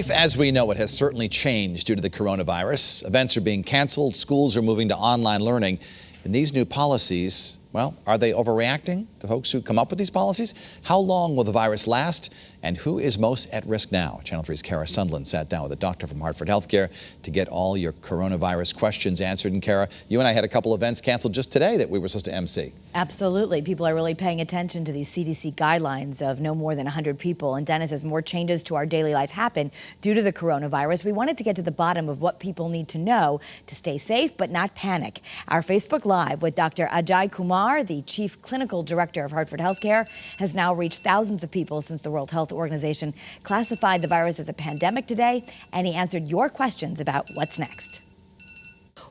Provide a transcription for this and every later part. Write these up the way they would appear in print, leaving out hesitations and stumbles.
Life as we know it has certainly changed due to the coronavirus. Events are being canceled, schools are moving to online learning, and these new policies, well, are they overreacting? The folks who come up with these policies? How long will the virus last? And who is most at risk now? Channel 3's SUNDLUN sat down with a doctor from HARTFORD Healthcare to get all your coronavirus questions answered. And Kara, you and I had a couple events canceled just today that we were supposed to MC. Absolutely. People are really paying attention to these CDC guidelines of no more than 100 people. And Dennis, as more changes to our daily life happen due to the coronavirus, we wanted to get to the bottom of what people need to know to stay safe but not panic. Our Facebook Live with Dr. Ajay Kumar, the Chief Clinical Director of HARTFORD Healthcare, has now reached thousands of people since the World Health Organization classified the virus as a pandemic today, and he answered your questions about what's next.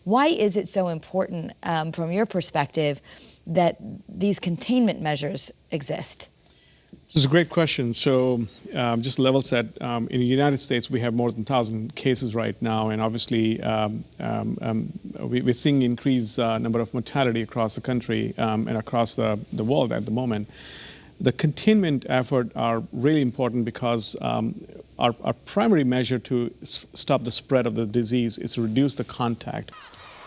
Why is it so important, from your perspective, that these containment measures exist? This is a great question. So just level set, in the United States, we have more than 1,000 cases right now, and obviously we're seeing increased number of mortality across the country and across the world at the moment. The containment effort are really important because our primary measure to stop the spread of the disease is to reduce the contact.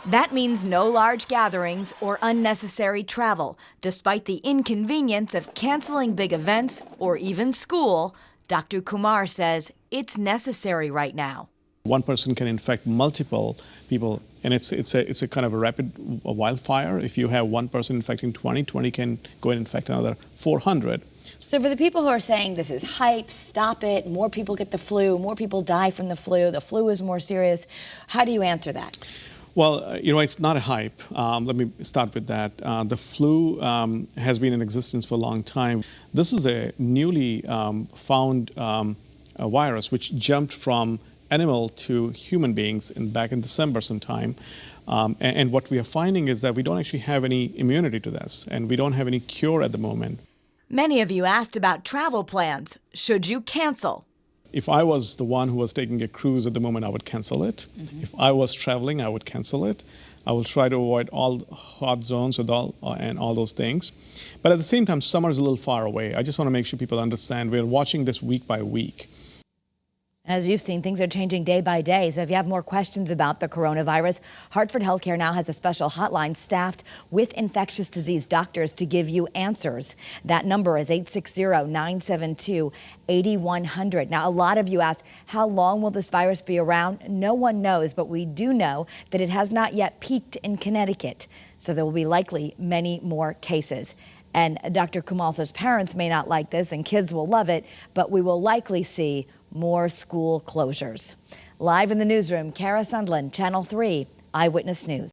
That means no large gatherings or unnecessary travel. Despite the inconvenience of canceling big events or even school, Dr. Kumar says it's necessary right now. One person can infect multiple people, and it's a kind of a rapid wildfire. If you have one person infecting 20 can go and infect another 400. So for the people who are saying this is hype, stop it, more people get the flu, more people die from the flu is more serious, how do you answer that? Well, it's not a hype. Let me start with that. The flu has been in existence for a long time. This is a newly found virus which jumped from animal to human beings back in December sometime. And what we are finding is that we don't actually have any immunity to this, and we don't have any cure at the moment. Many of you asked about travel plans. Should you cancel? If I was the one who was taking a cruise at the moment, I would cancel it. If I was traveling, I would cancel it. I will try to avoid all hot zones and all those things. But at the same time, summer is a little far away. I just want to make sure people understand we're watching this week by week. As you've seen, things are changing day by day. So if you have more questions about the coronavirus, HARTFORD Healthcare now has a special hotline staffed with infectious disease doctors to give you answers. That number is 860-972-8100. Now, a lot of you ask, how long will this virus be around? No one knows, but we do know that it has not yet peaked in Connecticut. So there will be likely many more cases. And Dr. Kumar says parents may not like this and kids will love it, but we will likely see more school closures. Live in the newsroom, SUNDLUN, Channel 3 Eyewitness News.